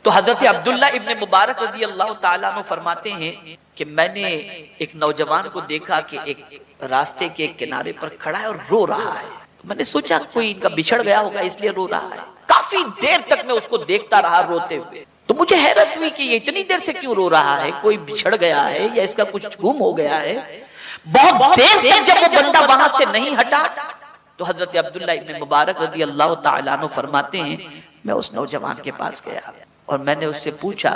تو حضرت عبداللہ ابن مبارک رضی اللہ تعالیٰ عنہ فرماتے ہیں کہ میں نے ایک نوجوان کو دیکھا کہ ایک راستے کے کنارے پر کھڑا ہے اور رو رہا ہے. میں نے سوچا کوئی ان کا بچھڑ گیا ہوگا اس لیے رو رہا ہے. کافی دیر تک میں اس کو دیکھتا رہا روتے ہوئے. تو مجھے حیرت ہوئی کہ یہ اتنی دیر سے کیوں رو رہا ہے, کوئی بچھڑ گیا ہے یا اس کا کچھ گم ہو گیا ہے. بہت دیر تک جب وہ بندہ وہاں سے نہیں ہٹا تو حضرت عبداللہ ابن مبارک رضی اللہ تعالیٰ عنہ فرماتے ہیں میں اس نوجوان کے پاس گیا اور میں نے اس سے پوچھا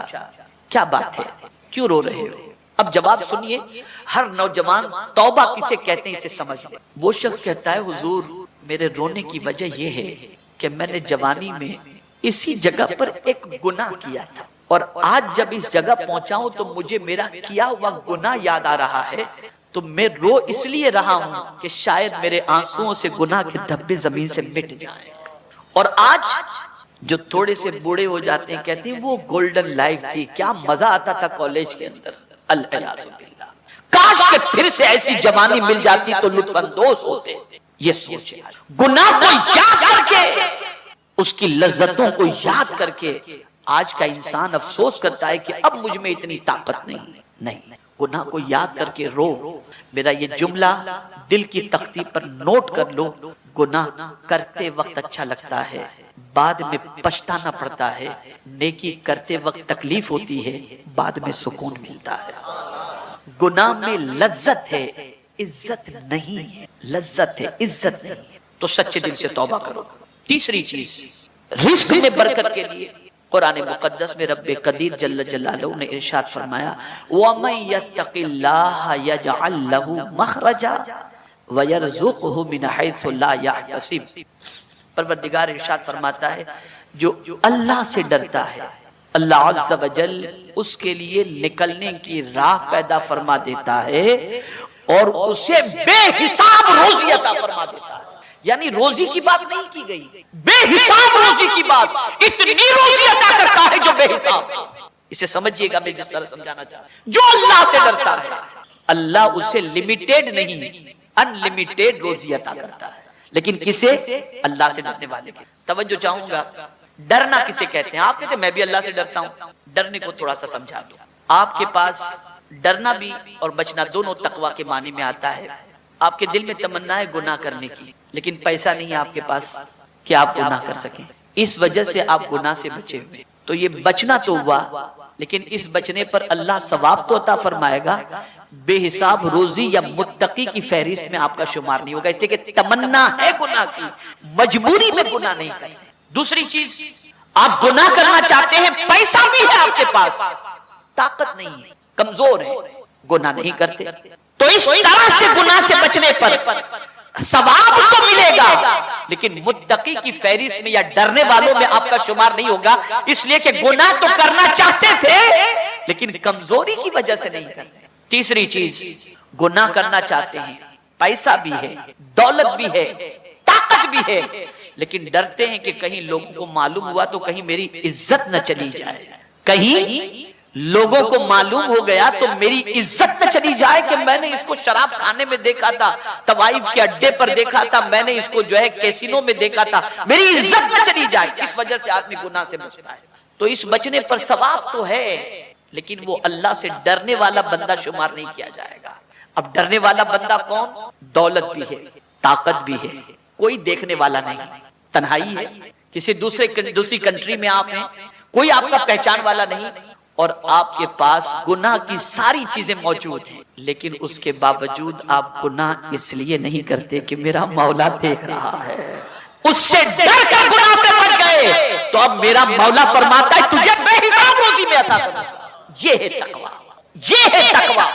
کیا بات ہے, کیوں رو رہے ہو. اب جواب سنیے, ہر نوجوان توبہ کسے کہتے ہیں اسے سمجھ لیں. وہ شخص کہتا ہے حضور میرے رونے کی وجہ یہ ہے کہ میں نے جوانی میں اسی جگہ پر ایک گناہ کیا تھا اور آج جب اس جگہ پہنچا ہوں تو مجھے میرا کیا ہوا گناہ یاد آ رہا ہے, تو میں رو اس لیے رہا ہوں کہ شاید میرے آنسوؤں سے گناہ کے دھبے زمین سے مٹ جائیں. اور آج جو تھوڑے سے بوڑھے ہو جاتے ہیں کہتے ہیں وہ گولڈن لائف تھی, کیا مزہ آتا تھا کالج کے اندر. العیاذ باللہ, کاش کہ پھر سے ایسی جوانی مل جاتی تو لطف اندوز ہوتے. یہ سوچے گناہ کو یاد کر کے, اس کی لذتوں کو یاد کر کے آج کا انسان افسوس کرتا ہے کہ اب مجھ میں اتنی طاقت نہیں. گناہ کو یاد کر کے رو. میرا یہ جملہ دل کی تختی پر نوٹ کر لو, گناہ کرتے وقت اچھا لگتا ہے, بعد میں پچھتانا پڑتا ہے. نیکی کرتے وقت تکلیف ہوتی ہے, بعد میں سکون ملتا ہے. گناہ میں لذت ہے, عزت نہیں ہے. لذت ہے, عزت نہیں ہے. تو سچے دل سے توبہ کرو. تیسری چیز, رزق میں برکت کے لیے قرآن مقدس میں رب قدیر جل جلالہ نے ارشاد فرمایا وَمَن يَتَّقِ اللَّهَ يَجْعَل لَّهُ مَخْرَجًا وَيَرْزُقْهُ مِنْ حَيْثُ لَا يَحْتَسِبُ. پروردگار ارشاد فرماتا ہے جو اللہ سے ڈرتا ہے اللہ عز و جل اس کے لیے نکلنے کی راہ پیدا فرما دیتا ہے اور اسے بے حساب روزی عطا فرما دیتا ہے. یعنی روزی کی بات نہیں کی گئی, بے حساب روزی کی بات. اتنی روزی عطا کرتا ہے جو بے حساب. اسے سمجھئے گا میں جس طرح سمجھانا چاہتا ہوں. جو اللہ سے ڈرتا ہے اللہ اسے لمیٹیڈ نہیں ان لمیٹیڈ روزی عطا کرتا ہے. لیکن کسے؟ اللہ سے ڈرنے والے کے. توجہ چاہوں گا, ڈرنا کسے کہتے ہیں؟ آپ کہتے ہیں میں بھی اللہ سے ڈرتا ہوں. ڈرنے کو تھوڑا سا سمجھا دو. آپ کے پاس ڈرنا بھی اور بچنا دونوں تقوی کے معنی میں آتا ہے. آپ کے دل میں تمنا ہے گناہ کرنے کی, لیکن پیسہ نہیں ہے آپ کے پاس کہ آپ گناہ کر سکیں. اس وجہ سے آپ گناہ سے بچے ہوئے. تو یہ بچنا تو ہوا, لیکن اس بچنے پر اللہ ثواب تو عطا فرمائے گا, بے حساب روزی یا متقی کی فہرست میں آپ کا شمار نہیں ہوگا. اس لیے کہ تمنا ہے گناہ کی, مجبوری میں گناہ نہیں کرنا. دوسری چیز, آپ گناہ کرنا چاہتے ہیں, پیسہ بھی ہے آپ کے پاس, طاقت نہیں ہے, کمزور ہے, گناہ نہیں کرتے. تو اس طرح سے گناہ سے بچنے پر ثواب تو ملے گا, لیکن متقی کی فہرست میں یا ڈرنے والوں میں آپ کا شمار نہیں ہوگا. اس لیے کہ گناہ تو کرنا چاہتے تھے لیکن کمزوری کی وجہ سے نہیں کرتے. تیسری چیز, گناہ کرنا چاہتے ہیں, پیسہ بھی ہے, دولت بھی ہے, طاقت بھی ہے, لیکن ڈرتے ہیں کہ کہیں لوگوں کو معلوم ہوا تو کہیں میری عزت نہ چلی جائے, کہیں لوگوں کو معلوم ہو گیا تو میری عزت نہ چلی جائے کہ میں نے اس کو شراب خانے میں دیکھا تھا, طوائف کے اڈے پر دیکھا تھا, میں نے اس کو جو ہے کیسینو میں دیکھا تھا, میری عزت نہ چلی جائے. اس وجہ سے آدمی گناہ سے بچتا ہے. تو اس بچنے پر ثواب تو ہے, لیکن وہ اللہ سے ڈرنے والا بندہ شمار نہیں کیا جائے گا. اب ڈرنے والا بندہ کون؟ دولت بھی ہے, طاقت بھی ہے, کوئی دیکھنے والا نہیں, تنہائی ہے, کسی دوسری کنٹری میں آپ ہیں, کوئی آپ کا پہچان والا نہیں, اور آپ کے پاس گناہ کی ساری چیزیں موجود ہیں, لیکن اس کے باوجود آپ گناہ اس لیے نہیں کرتے کہ میرا مولا دیکھ رہا ہے. اس سے ڈر کر گناہ سے بچ گئے تو اب میرا مولا فرماتا ہے تجھے بے حساب روزی میں عطا کروں. یہ ہے تقویٰ, یہ ہے تقویٰ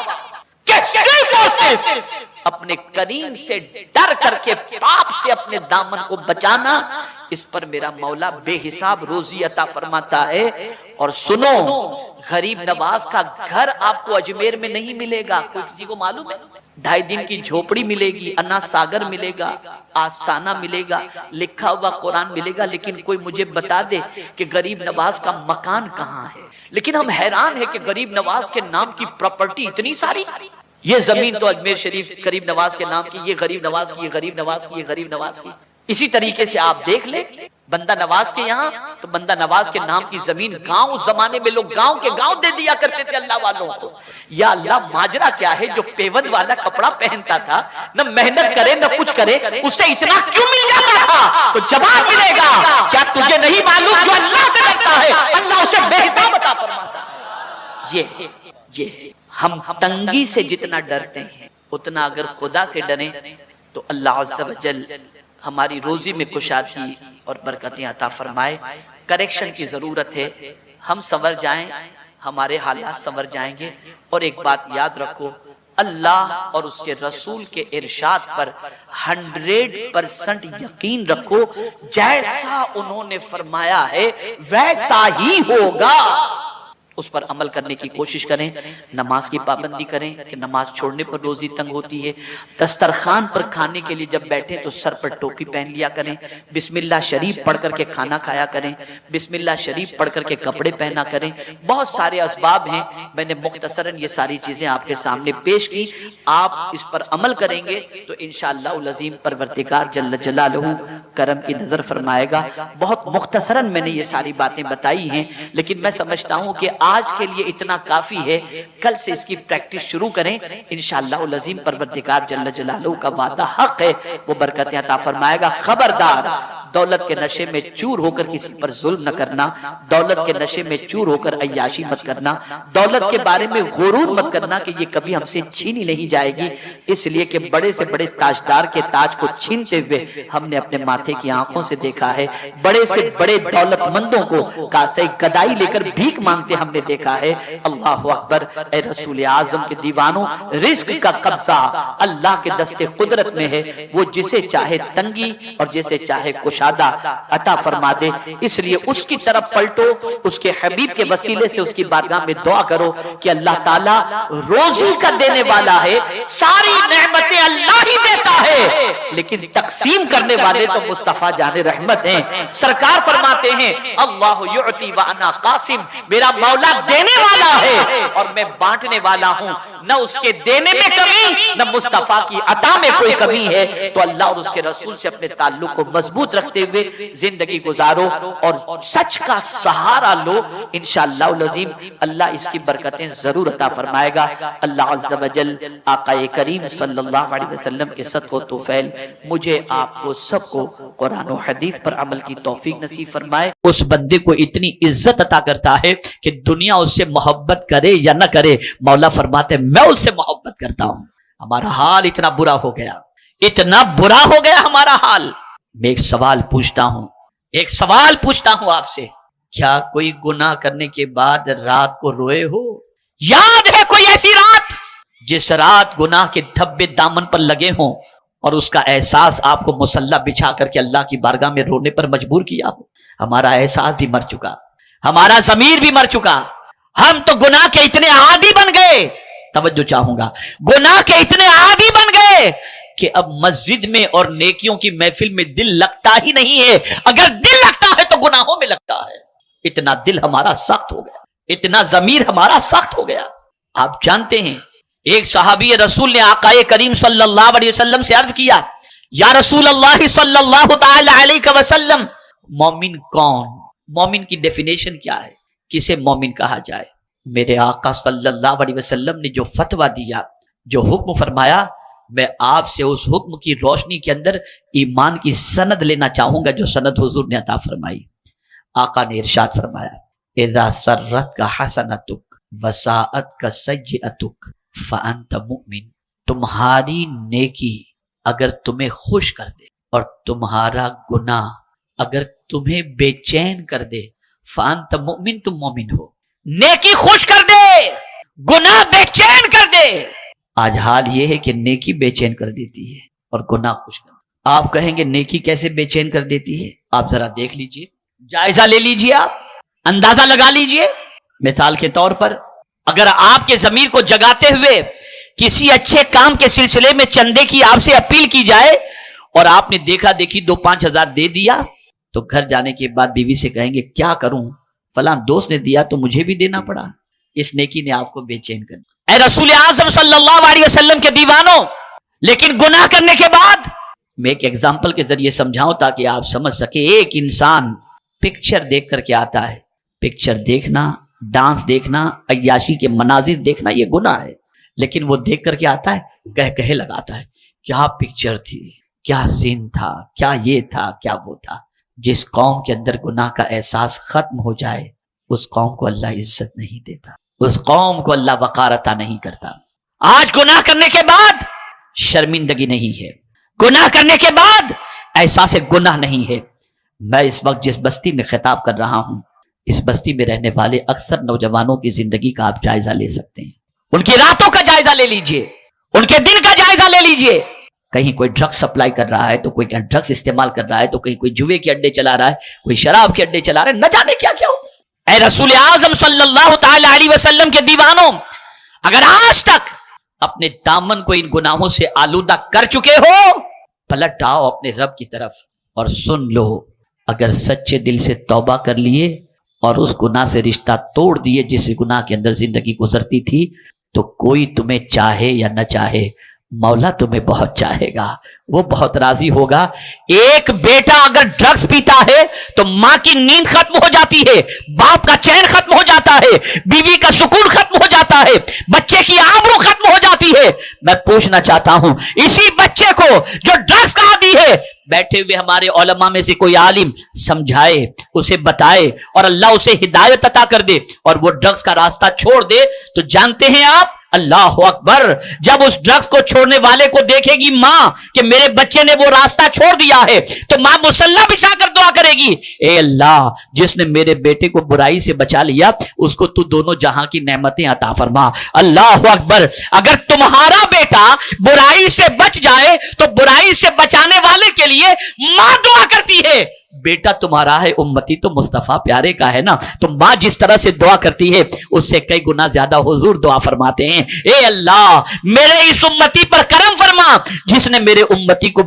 کہ صرف اور صرف اپنے کریم سے ڈر کر کے پاپ سے اپنے دامن کو بچانا, اس پر میرا مولا بے حساب روزی عطا فرماتا ہے. اور سنو, غریب نواز کا گھر آپ کو اجمیر میں نہیں ملے گا. کوئی کسی کو معلوم ہے؟ 2.5 دن کی جھوپڑی ملے گی, انا ساگر ملے گا, آستانہ ملے گا, لکھا ہوا قرآن ملے گا, لیکن کوئی مجھے بتا دے کہ غریب نواز کا مکان کہاں ہے. لیکن ہم حیران ہیں کہ غریب نواز کے نام کی پراپرٹی اتنی ساری, یہ زمین تو اجمیر شریف غریب نواز کے نام کی, یہ غریب نواز کی, یہ غریب نواز کی, یہ غریب نواز کی. اسی طریقے سے آپ دیکھ لیں بندہ نواز کے یہاں تو بندہ نواز کے نام کی زمین گاؤں، اس زمانے میں لوگ گاؤں کے گاؤں دے دیا کرتے تھے اللہ والوں کو. یا اللہ ماجرا کیا ہے؟ جو پیون والا کپڑا پہنتا تھا، نہ محنت کرے نہ کچھ کرے، اسے اتنا کیوں مل جاتا تھا؟ تو جواب ملے گا. کیا تجھے نہیں معلوم جو اللہ سے ڈرتا ہے اللہ اسے بے حساب عطا فرماتا ہے؟ یہ ہم تنگی سے جتنا ڈرتے ہیں اتنا اگر خدا سے ڈریں تو اللہ عز و جل ہماری روزی میں کشادگی اور برکتیں عطا فرمائے. کریکشن کی ضرورت ہے، ہم سنور جائیں، ہمارے حالات سنور جائیں گے. اور ایک بات یاد رکھو، اللہ اور اس کے رسول کے ارشاد پر 100% یقین رکھو. جیسا انہوں نے فرمایا ہے ویسا ہی ہوگا. اس پر عمل کرنے کی کوشش کریں. نماز کی پابندی کریں کہ نماز چھوڑنے پر روزی تنگ ہوتی ہے. دسترخوان پر کھانے کے لیے جب بیٹھیں تو سر پر ٹوپی پہن لیا کریں. بسم اللہ شریف پڑھ کر کے کھانا کھایا کریں. بسم اللہ شریف پڑھ کر کے کپڑے پہنا کریں. بہت سارے اسباب ہیں، میں نے مختصراً یہ ساری چیزیں آپ کے سامنے پیش کی. آپ اس پر عمل کریں گے تو انشاءاللہ العظیم پروردگار جل جلالہ کرم کی نظر فرمائے گا. بہت مختصراً میں نے یہ ساری باتیں بتائی ہیں، لیکن میں سمجھتا ہوں کہ آج کے لیے اتنا کافی ہے. کل سے اس کی پریکٹس شروع کریں. انشاءاللہ العظیم پروردگار جل جلالہ کا وعدہ حق ہے، وہ برکتیں عطا فرمائے گا. خبردار دولت کے نشے میں چور ہو کر کسی پر ظلم نہ کرنا، دولت کے نشے میں چور ہو کر عیاشی مت کرنا، دولت کے بارے میں غرور مت کرنا کہ یہ کبھی ہم سے چھینی نہیں جائے گی. اس لیے کہ بڑے سے بڑے تاجدار کے تاج کو چھینتے ہوئے ہم نے اپنے ماتھے کی آنکھوں سے دیکھا ہے. بڑے سے بڑے دولت مندوں کو کاسے گدائی لے کر بھیک مانگتے ہم نے دیکھا ہے. اللہ اکبر. اے رسول اعظم کے دیوانوں، رزق کا قبضہ اللہ کے دست قدرت میں ہے. وہ جسے چاہے تنگی اور جسے چاہے کشادہ عطا فرما دے. اس لیے اس کی طرف پلٹو، اس کے حبیب کے وسیلے سے اس کی بارگاہ میں دعا کرو کہ اللہ تعالیٰ روزی کا دینے والا ہے، ساری نعمتیں اللہ ہی دیتا ہے، لیکن تقسیم کرنے والے تو مصطفیٰ جان رحمت ہیں. سرکار فرماتے ہیں اللہ یعطی وانا قاسم، میرا مولا دینے والا ہے اور میں بانٹنے والا ہوں. نہ اس کے دینے میں کمی نہ مصطفیٰ کی عطا میں کوئی کمی ہے. تو اللہ اور اس کے رسول سے اپنے تعلق کو مضبوط رکھتے ہوئے زندگی گزارو اور سچ کا سہارا لو. انشاءاللہ العظیم اللہ اس کی برکتیں ضرور عطا فرمائے گا. اللہ عز و جل آقا کریم صلی اللہ علیہ وسلم کے صدق و توفیل مجھے آپ کو سب کو قرآن و حدیث پر عمل کی توفیق نصیب فرمائے. اس بندے کو اتنی عزت عطا کرتا ہے کہ دنیا اس سے محبت کرے یا نہ کرے، مولا فرماتے میں اس سے محبت کرتا ہوں. ہمارا حال اتنا برا ہو گیا، اتنا برا ہو گیا ہمارا حال. میں ایک سوال پوچھتا ہوں آپ سے، کیا کوئی گناہ کرنے کے بعد رات کو روئے ہو؟ یاد ہے کوئی ایسی رات جس رات گناہ کے دھبے دامن پر لگے ہوں اور اس کا احساس آپ کو مصلی بچھا کر کے اللہ کی بارگاہ میں رونے پر مجبور کیا ہو؟ ہمارا احساس بھی مر چکا، ہمارا ضمیر بھی مر چکا. ہم تو گناہ کے اتنے عادی بن گئے، توجہ چاہوں گا، گناہ کے اتنے عادی بن گئے کہ اب مسجد میں اور نیکیوں کی محفل میں دل لگتا ہی نہیں ہے. اگر دل لگتا ہے تو گناہوں میں لگتا ہے. اتنا دل ہمارا سخت ہو گیا، اتنا ضمیر ہمارا سخت ہو گیا. آپ جانتے ہیں ایک صحابی رسول نے آقا کریم صلی اللہ علیہ وسلم سے عرض کیا، یا رسول اللہ صلی اللہ تعالی علیہ وسلم، مومن کون؟ مومن کی ڈیفینیشن کیا ہے؟ کسے مومن کہا جائے؟ میرے آقا صلی اللہ علیہ وسلم نے جو فتویٰ دیا، جو حکم فرمایا، میں آپ سے اس حکم کی روشنی کے اندر ایمان کی سند لینا چاہوں گا جو سند حضور نے عطا فرمائی. آقا نے ارشاد فرمایا، اذا سرت کا حسنتک وساعت کا سیئتک فانت مؤمن. تمہاری نیکی اگر تمہیں خوش کر دے اور تمہارا گناہ اگر تمہیں بے چین کر دے، فانت مؤمن، تم مومن ہو. نیکی خوش کر دے، گناہ بے چین کر دے. آج حال یہ ہے کہ نیکی بے چین کر دیتی ہے اور گناہ خوش کر. آپ کہیں گے نیکی کیسے بے چین کر دیتی ہے؟ آپ ذرا دیکھ لیجئے، جائزہ لے لیجئے، آپ اندازہ لگا لیجئے. مثال کے طور پر اگر آپ کے ضمیر کو جگاتے ہوئے کسی اچھے کام کے سلسلے میں چندے کی آپ سے اپیل کی جائے اور آپ نے دیکھا دیکھی 2-5 ہزار دے دیا، تو گھر جانے کے بعد بیوی سے کہیں گے کیا کروں، فلاں دوست نے دیا تو مجھے بھی دینا پڑا. اس نیکی نے آپ کو بے چین کر دیا. اے رسول اعظم صلی اللہ علیہ وسلم کے دیوانوں، لیکن گناہ کرنے کے بعد میں ایک ایگزامپل کے ذریعے سمجھاؤں تاکہ آپ سمجھ سکیں. ایک انسان پکچر دیکھ کر کے آتا ہے. پکچر دیکھنا، ڈانس دیکھنا، عیاشی کے مناظر دیکھنا یہ گناہ ہے. لیکن وہ دیکھ کر کے آتا ہے، کہے لگاتا ہے کیا پکچر تھی، کیا سین تھا، کیا یہ تھا، کیا وہ تھا. جس قوم کے اندر گناہ کا احساس ختم ہو جائے اس قوم کو اللہ عزت نہیں دیتا، اس قوم کو اللہ وقار عطا نہیں کرتا. آج گناہ کرنے کے بعد شرمندگی نہیں ہے، گناہ کرنے کے بعد احساس گناہ نہیں ہے. میں اس وقت جس بستی میں خطاب کر رہا ہوں، اس بستی میں رہنے والے اکثر نوجوانوں کی زندگی کا آپ جائزہ لے سکتے ہیں. ان کی راتوں کا جائزہ لے لیجئے، ان کے دن کا جائزہ لے لیجئے. کہیں کوئی ڈرگس سپلائی کر رہا ہے تو کوئی ڈرگس استعمال کر رہا ہے تو کہیں کوئی جوے کے اڈے چلا رہا ہے، کوئی شراب کے اڈے چلا رہا ہے، نہ جانے کیا کیا ہو. اے رسول اعظم صلی اللہ تعالی علیہ وسلم کے دیوانوں، اگر آج تک اپنے دامن کو ان گناہوں سے آلودہ کر چکے ہو، پلٹ آؤ اپنے رب کی طرف اور سن لو. اگر سچے دل سے توبہ کر لیے اور اس گناہ سے رشتہ توڑ دیے جس گناہ کے اندر زندگی گزرتی تھی، تو کوئی تمہیں چاہے یا نہ چاہے مولا تمہیں بہت چاہے گا، وہ بہت راضی ہوگا. ایک بیٹا اگر ڈرگس پیتا ہے تو ماں کی نیند ختم ہو جاتی ہے، باپ کا چین ختم ہو جاتا ہے، بیوی کا سکون ختم ہو جاتا ہے، بچے کی آبرو ختم ہو جاتی ہے. میں پوچھنا چاہتا ہوں اسی بچے کو جو ڈرگس کا عادی ہے، بیٹھے ہوئے ہمارے علماء میں سے کوئی عالم سمجھائے، اسے بتائے اور اللہ اسے ہدایت عطا کر دے اور وہ ڈرگس کا راستہ چھوڑ دے، تو جانتے ہیں آپ اللہ اکبر، جب اس ڈرگس کو چھوڑنے والے کو دیکھے گی ماں کہ میرے بچے نے وہ راستہ چھوڑ دیا ہے، تو ماں مصلی بچھا کر دعا کرے گی، اے اللہ جس نے میرے بیٹے کو برائی سے بچا لیا اس کو تو دونوں جہاں کی نعمتیں عطا فرما. اللہ اکبر. اگر تمہارا بیٹا برائی سے بچ جائے تو برائی سے بچانے والے کے لیے ماں دعا کرتی ہے. بیٹا تمہارا ہے، امتی تو مصطفیٰ پیارے کا ہے نا، تو ماں جس طرح سے دعا کرتی ہے اس سے کئی گنا زیادہ حضور دعا فرماتے ہیں، اے اللہ میرے اس امتی پر کرم فرما جس نے میرے امتی کو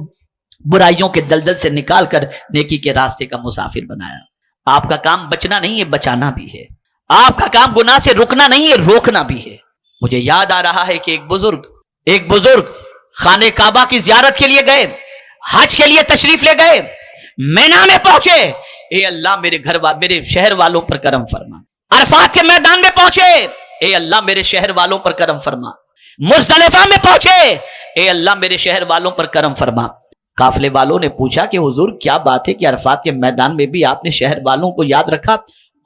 برائیوں کے دلدل سے نکال کر نیکی کے راستے کا مسافر بنایا. آپ کا کام بچنا نہیں ہے، بچانا بھی ہے. آپ کا کام گناہ سے رکنا نہیں ہے، روکنا بھی ہے. مجھے یاد آ رہا ہے کہ ایک بزرگ خانہ کعبہ کی زیارت کے لیے گئے، حج کے لیے تشریف لے گئے، مینا میں پہنچے، اے اللہ میرے شہر والوں پر کرم فرما. عرفات کے میدان میں پہنچے، اے اللہ میرے شہر والوں پر کرم فرما. مزدلفہ میں پہنچے، اے اللہ میرے شہر والوں پر کرم فرما. قافلے والوں نے پوچھا کہ حضور کیا بات ہے کہ عرفات کے میدان میں بھی آپ نے شہر والوں کو یاد رکھا؟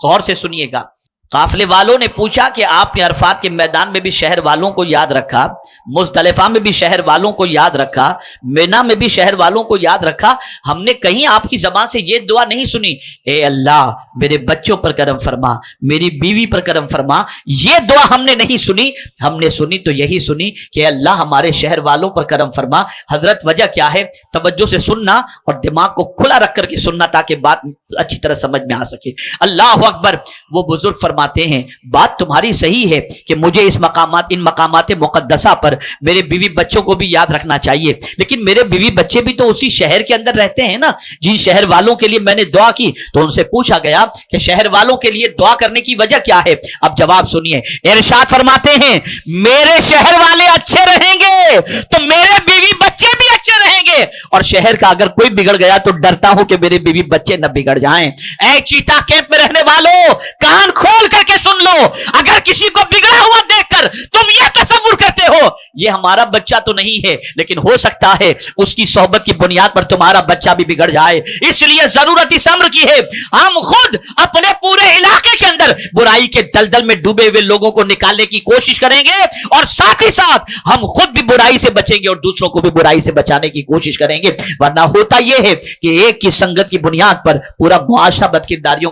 غور سے سنیے گا. قافلے والوں نے پوچھا کہ آپ نے عرفات کے میدان میں بھی شہر والوں کو یاد رکھا، مزدلفہ میں بھی شہر والوں کو یاد رکھا، مینا میں بھی شہر والوں کو یاد رکھا، ہم نے کہیں آپ کی زبان سے یہ دعا نہیں سنی اے اللہ میرے بچوں پر کرم فرما، میری بیوی پر کرم فرما؟ یہ دعا ہم نے نہیں سنی. ہم نے سنی تو یہی سنی کہ اللہ ہمارے شہر والوں پر کرم فرما. حضرت وجہ کیا ہے؟ توجہ سے سننا اور دماغ کو کھلا رکھ کر کے سننا تاکہ بات اچھی طرح سمجھ میں آ سکے. اللہ اکبر. وہ بزرگ فرماتے ہیں بات تمہاری صحیح ہے کہ مجھے ان مقامات مقدسہ پر میرے بیوی بچوں کو بھی یاد رکھنا چاہیے، لیکن میرے بیوی بچے بھی تو اسی شہر کے اندر رہتے ہیں نا جن شہر والوں کے لیے میں نے دعا کی. تو ان سے پوچھا گیا کہ شہر والوں کے لیے دعا کرنے کی وجہ کیا ہے؟ اب جواب سنیے. ارشاد فرماتے ہیں میرے شہر والے اچھے رہیں گے تو میرے بیوی بچے بھی اچھے رہیں گے، اور شہر کا اگر کوئی بگڑ گیا تو ڈرتا ہوں کہ میرے بیوی بچے نہ بگڑ جائیں. اے چیتا کیمپ میں رہنے والوں کان کھول کر کے سن لو، اگر کسی کو بگڑا ہوا دیکھ کر تم یہ تصور کرتے ہو یہ ہمارا بچہ تو نہیں ہے، لیکن ہو سکتا ہے اس کی صحبت کی بنیاد پر تمہارا بچہ بھی بگڑ جائے. اس لیے ضرورت اس امر کی ہے ہم خود اپنے پورے علاقے کے اندر برائی کے دلدل میں ڈوبے ہوئے لوگوں کو نکالنے کی کوشش کریں گے، اور ساتھ ہی ساتھ ہم خود بھی برائی سے بچیں گے اور دوسروں کو بھی برائی سے بچانے کی کوشش کریں گے. ورنہ ہوتا یہ ہے کہ ایک کی سنگت کی بنیاد پر پورا معاشرہ بدکرداریوں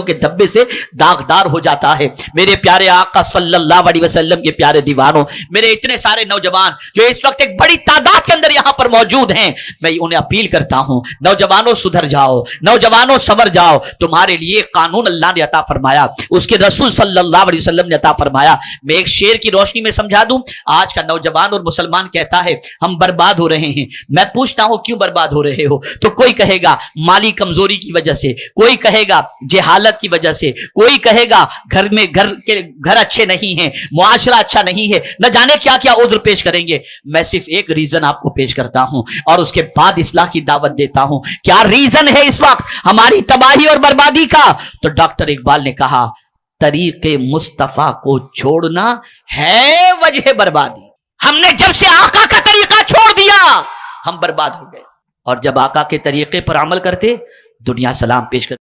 کے دھبے سے داغدار ہو جاتا ہے. میرے پیارے آقا صلی اللہ علیہ وسلم کے پیارے دیوانوں، میرے اتنے سارے نوجوان جو اس وقت ایک بڑی تعداد کے اندر یہاں پر موجود ہیں، میں انہیں اپیل کرتا ہوں نوجوانوں سدھر جاؤ، نوجوانوں سنور جاؤ. تمہارے لیے قانون اللہ نے عطا فرمایا، اس کے رسول صلی اللہ علیہ وسلم نے عطا فرمایا. میں ایک شعر کی روشنی میں سمجھا دوں. آج کا نوجوان اور مسلمان کہتا ہے ہم برباد ہو رہے ہیں. میں پوچھتا ہوں کیوں برباد ہو رہے ہو؟ تو کوئی کہے گا مالی کمزوری کی وجہ سے، کوئی کہے کہے گا جہالت کی وجہ سے، کوئی کہے گا گھر اچھے نہیں ہیں، معاشرہ اچھا نہیں ہے، نہ جانے کیا کیا عذر پیش کریں گے۔ میں صرف ایک ریزن آپ کو پیش کرتا ہوں اور اس کے بعد اصلاح کی دعوت دیتا ہوں۔ کیا ریزن ہے اس وقت ہماری تباہی اور بربادی کا؟ تو ڈاکٹر اقبال نے کہا طریق مصطفیٰ کو چھوڑنا ہے وجہ بربادی۔ ہم نے جب سے آقا کا طریقہ چھوڑ دیا ہم برباد ہو گئے، اور جب آقا کے طریقے پر عمل کرتے دنیا سلام پیش کرتے۔